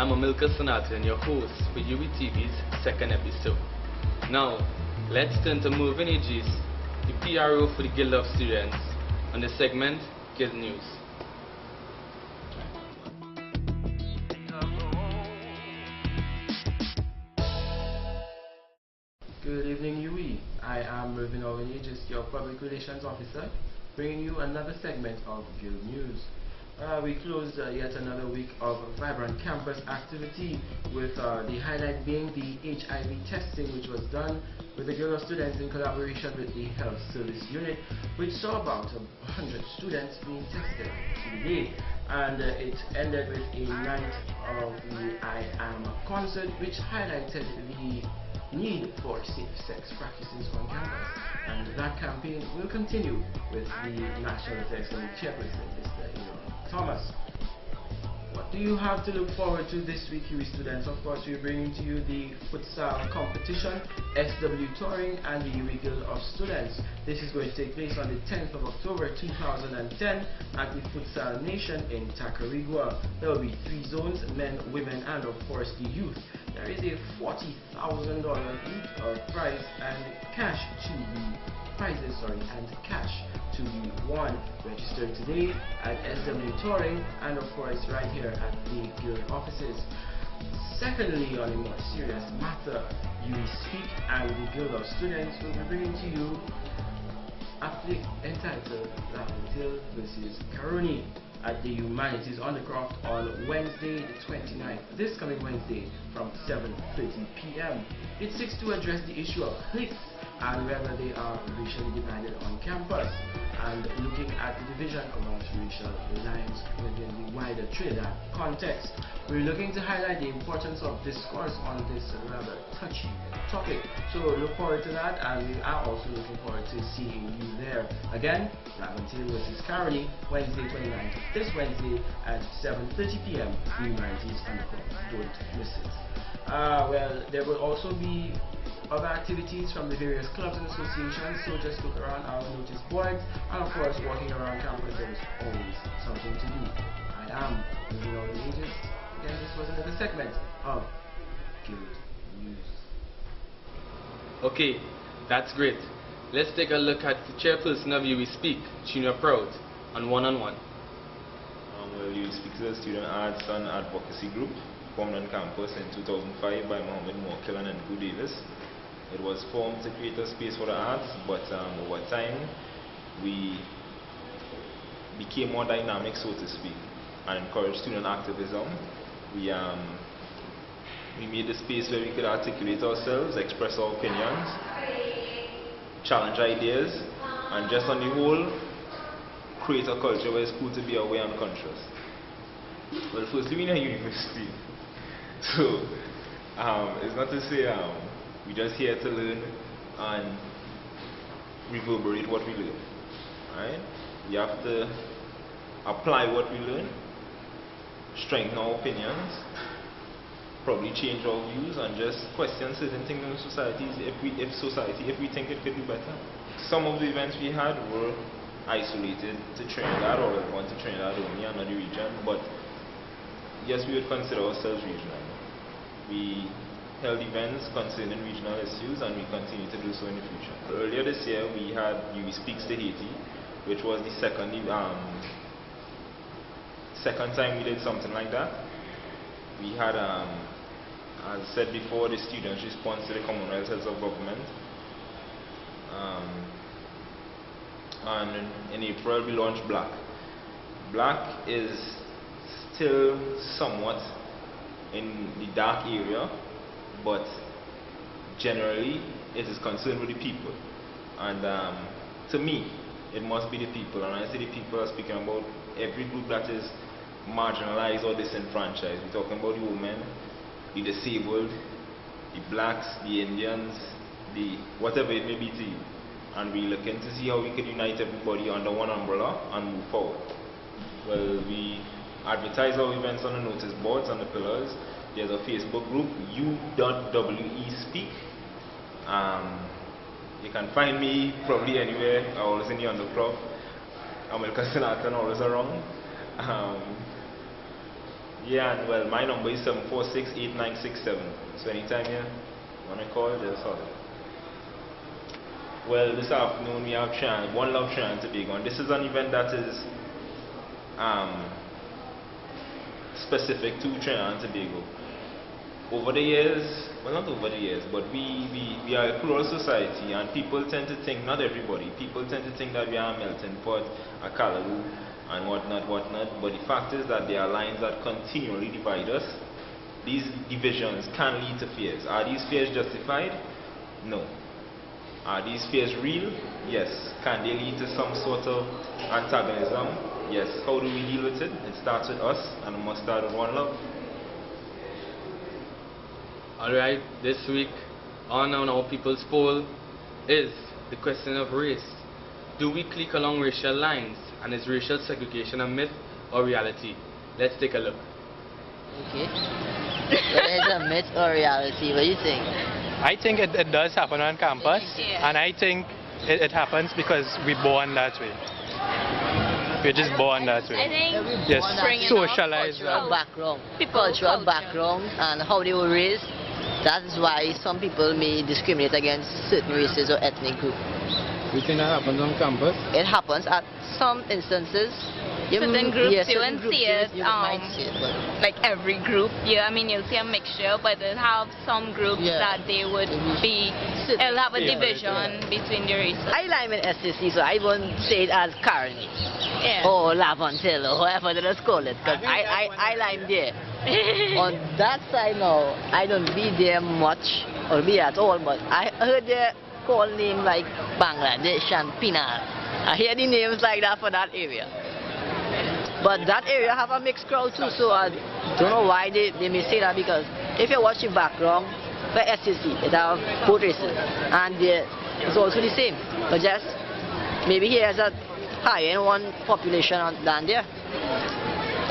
I'm Amilcar Sanatan, your host for UWe TV's second episode. Now, let's turn to Mervyn Aegis, the PRO for the Guild of Students, on the segment Guild News. Good evening, UWe. I am Mervyn Aegis, your Public Relations Officer, bringing you another segment of Guild News. We closed yet another week of vibrant campus activity, with the highlight being the HIV testing, which was done with the Guild of Students in collaboration with the Health Service Unit, which saw about 100 students being tested today. And it ended with a night of the I Am concert, which highlighted the need for safe sex practices on campus, and that campaign will continue with the National Excellence Chairperson, Mr. Thomas. What do you have to look forward to this week, UWe students? Of course, we're bringing to you the futsal competition, SW Touring, and the UWe Guild of Students. This is going to take place on the 10th of October 2010 at the Futsal Nation in Tacarigua. There will be 3 zones: men, women, and of course the youth. There is a $40,000 prize and cash to be cash to be won. Register today at SW Touring and of course right here at the Guild offices. Secondly, on a more serious matter, UWe Speak and the Guild of Students will be bringing to you a flick entitled Denithy versus Karuni at the Humanities Undercroft on Wednesday the 29th, this coming Wednesday from 7:30 p.m. It seeks to address the issue of cliques and whether they are racially divided on campus, and looking at the division amongst racial lines within the wider Trinidad context. We're looking to highlight the importance of discourse on this rather touchy topic. So look forward to that, and we are also looking forward to seeing you there. Again, Denithy versus Karuni, Wednesday 29th, this Wednesday at 7:30 p.m. Humanities Undercroft. Don't miss it. Well, there will also be other activities from the various clubs and associations, so just look around our notice boards, and of course walking around campus there is always something to do. I am Mervyn Aegis. Again, this was another segment of Guild News. Okay, that's great. Let's take a look at the chairperson of UWe Speak, Junior Prout, on one-on-one. Well, UWe Speak is a student arts and advocacy group formed on campus in 2005 by Mohammed Morkilan and Gu Davis. It was formed to create a space for the arts, but over time we became more dynamic, so to speak, and encouraged student activism. We made a space where we could articulate ourselves, express our opinions, challenge ideas, and just on the whole, create a culture where it's cool to be aware and conscious. Well, firstly, we're in a university, so it's not to say we're just here to learn and reverberate what we learn. Right? We have to apply what we learn, strengthen our opinions, probably change our views, and just question certain things in societies if we think it could be better. Some of the events we had were isolated to Trinidad, or one to Trinidad only and not the region, but yes, we would consider ourselves regional. We held events concerning regional issues, and we continue to do so in the future. Earlier this year we had UWe Speaks to Haiti, which was the second time we did something like that. We had, as I said before, the students' response to the Commonwealth Heads of Government. And in April we launched Black. Black is still somewhat in the dark area, but generally it is concerned with the people. And to me, it must be the people. And when I say the people, I'm speaking about every group that is marginalized or disenfranchised. We're talking about the women, the disabled, the blacks, the Indians, the whatever it may be to you. And we're looking to see how we can unite everybody under one umbrella and move forward. Well, we advertise our events on the notice boards and the pillars. There's a Facebook group, UWE Speak. You can find me probably anywhere. I'm always in the undercroft. Amilcar Sanatan, always around. Yeah, and well, my number is 746-8967. So anytime you want to call, just call. Well, this afternoon we have One Love Trinidad and Tobago, and this is an event that is specific to Trinidad and Tobago. Over the years, well, not over the years, but we are a plural society, and people tend to think, not everybody, people tend to think that we are a melting pot, a Callaloo, and whatnot, but the fact is that there are lines that continually divide us. These divisions can lead to fears. Are these fears justified? No. Are these fears real? Yes. Can they lead to some sort of antagonism? Yes. How do we deal with it? It starts with us, and it must start with one love. Alright, this week on our people's poll is the question of race. Do we click along racial lines, and is racial segregation a myth or reality? Let's take a look. Okay. Whether it's a myth or reality, what do you think? I think it does happen on campus, and I think it happens because we're born that way. We're just born that way. I think Yes, socialized. Cultural background and how they were raised. That is why some people may discriminate against certain races or ethnic groups. You think that happens on campus? It happens at some instances. Certain groups yes, you certain won't groups see it, you might see it, but like every group. Yeah, I mean you'll see a mixture, but they'll have some groups that they would be, it'll have a division between the races. I lime in SCC, so I won't say it as Karen or Lavantil or whoever they just call it, because I lime there. On that side now, I don't be there much or be at all, but I heard they call names like Bangladesh and Pinar. I hear the names like that for that area. But that area have a mixed crowd too, so I don't know why they may say that, because if you watch the background for SCC, it have both races, and it's also the same, but just maybe here has a higher in one population than there.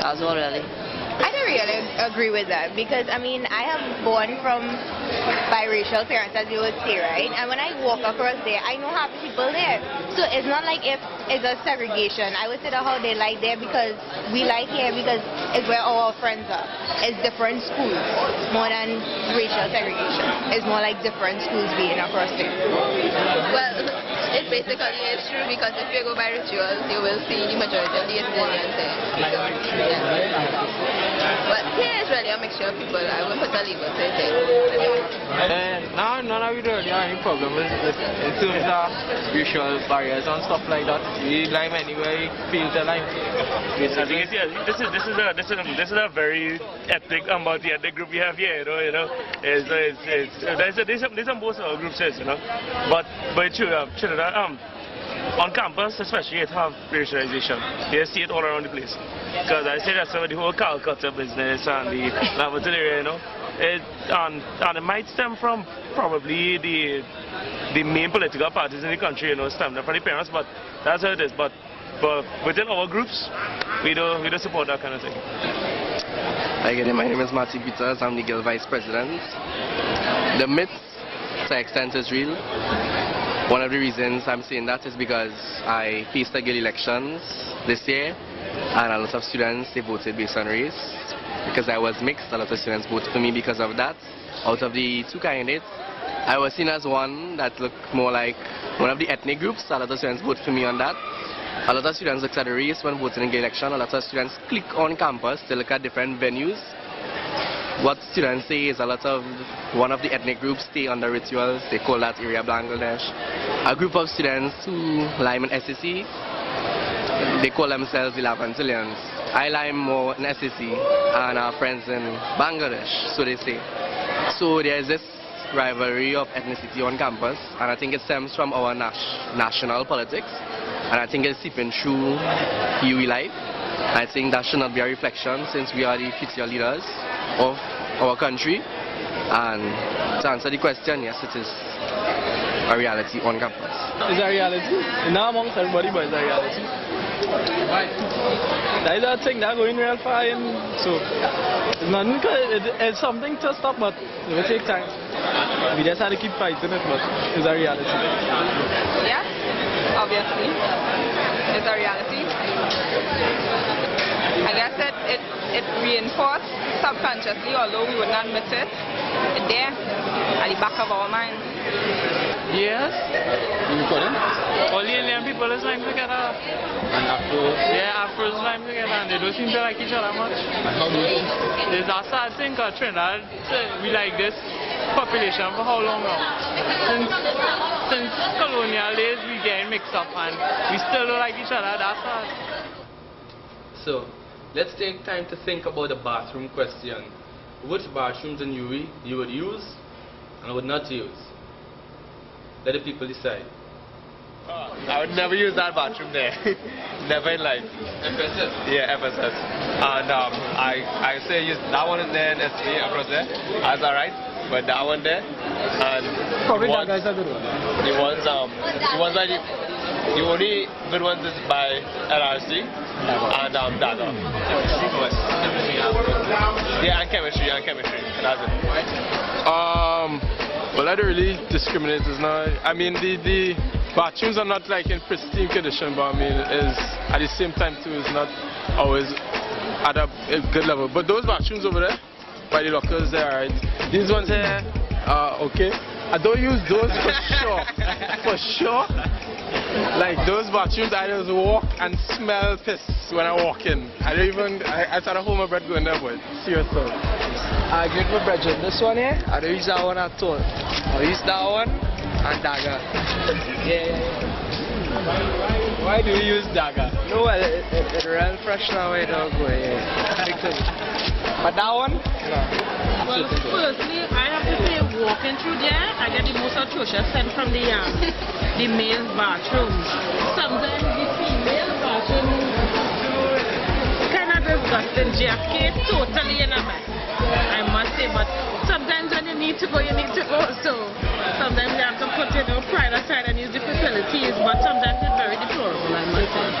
That's all really. I don't really agree with that, because I mean I am born from biracial parents, as you would say, right? And when I walk across there, I know half the people there. So it's not like if it's a segregation. I would say that how they like there because we like here because it's where all our friends are. It's different schools more than racial segregation. It's more like different schools being across there. Well, it basically is true, because if you go by rituals, you will see the majority of the Indians there. But here is really a mixture of people. I wouldn't put a label to it. No, none of it really have any problem in terms of racial barriers and stuff like that. We lime anyway, feel the lime. I think this is a very ethnic about the ethnic group we have here. You know, there's some both of our groups, you know, but it's true. On campus, especially, it have racialization. You see it all around the place. Because I say that's the whole Calcutta business and the Lavatil area, you know. And it might stem from probably the main political parties in the country, you know, stem from the parents, but that's how it is. But within our groups, we don't support that kind of thing. Hi, again, my name is Marty Peters. I'm the Guild Vice President. The myth, to an extent, is real. One of the reasons I'm saying that is because I faced the Guild elections this year, and a lot of students, they voted based on race. Because I was mixed, a lot of students voted for me because of that. Out of the two candidates, I was seen as one that looked more like one of the ethnic groups. A lot of students voted for me on that. A lot of students looked at the race when voting in the election. A lot of students click on campus to look at different venues. What students say is one of the ethnic groups stay under rituals. They call that area Bangladesh. A group of students who lime in SCC, they call themselves the Lavantilians. I lime more in SCC and our friends in Bangladesh, so they say. So there is this rivalry of ethnicity on campus, and I think it stems from our national politics, and I think it's seeping through UWe life. I think that should not be a reflection, since we are the future leaders of our country. And to answer the question, yes, it is a reality on campus. It's a reality. Not amongst everybody, but it's a reality. That is a thing that's going real far, so it's something to stop, but it will take time. We just have to keep fighting it, but it's a reality. Yeah, obviously, it's a reality. I guess it reinforced subconsciously, although we wouldn't admit it. It's there at the back of our minds. Yes. All the Indian people is lying together. And Afro? Yeah, Afros lying together and they don't seem to like each other much. And how do you? There's a sad thing called Trinidad. We like this population for how long now? Since colonial days we getting mixed up and we still don't like each other. That's sad. So, let's take time to think about the bathroom question. Which bathrooms in UWE you would use and would not use? Let the people decide. I would never use that bathroom there. Never in life. FSS? Yeah, FSS. And I say use that one in there and SC across there. That's alright. But that one there and probably that guy's a good one. The ones that the only good ones is by LRC and Dagger. Yeah, and chemistry. That's it. Well, I don't really discriminate. It's not. I mean, the bathrooms are not like in pristine condition, but I mean, is at the same time too, it's not always at a good level. But those bathrooms over there, by the lockers, they're alright. These ones here, okay. I don't use those for sure. For sure. Like those bathrooms, I just walk and smell piss when I walk in. I don't even. I start to hold my breath going there, but seriously. I agree with Bridget. This one here, I don't use that one at all. I use that one and Dagger. Yeah. Why do you use Dagger? No, well, it's real fresh now. It don't go. Yeah. Big thing. But that one, no. Well, firstly, I have to say, walking through there, I get the most atrocious scent from the male bathrooms. Sometimes the female bathrooms kind of disgusting. JFK totally in a mess, I must say. But sometimes when you need to go, you need to go. So sometimes you have to put pride aside and use the facilities. But sometimes it's very deplorable, I must say.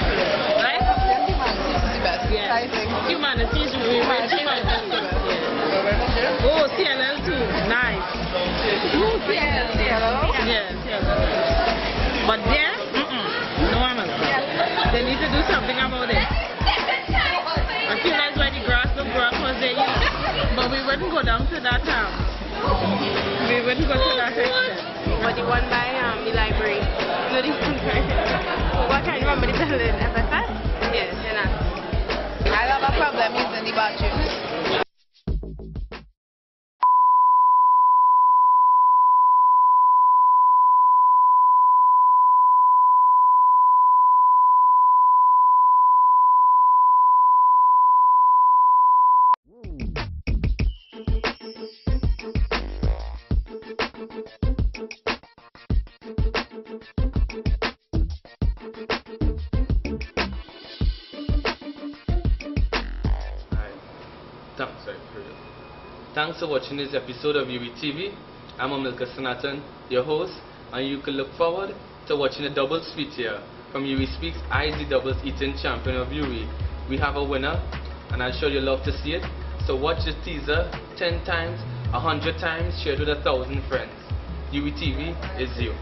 Right? Humanity is the best. Yeah. I think humanity is really Oh, CLL too. Nice. Oh, CLL. Yeah, CLL. But there, no one else. They need to do something about it. I feel like when the grass was there, but we wouldn't go down to that town. We wouldn't go to that extent. But the one by the library. No, the one by. What can you remember the building? FFS? Yes, you know. I have a problem using the bathrooms. Thanks for watching this episode of UWe TV. I'm Amilka Sanatan, your host, and you can look forward to watching a doubles feat here from UWe Speak's IZ Doubles Eating Champion of UWe. We have a winner, and I'm sure you'll love to see it. So watch the teaser 10 times, 100 times, share it with 1,000 friends. UWe TV is you.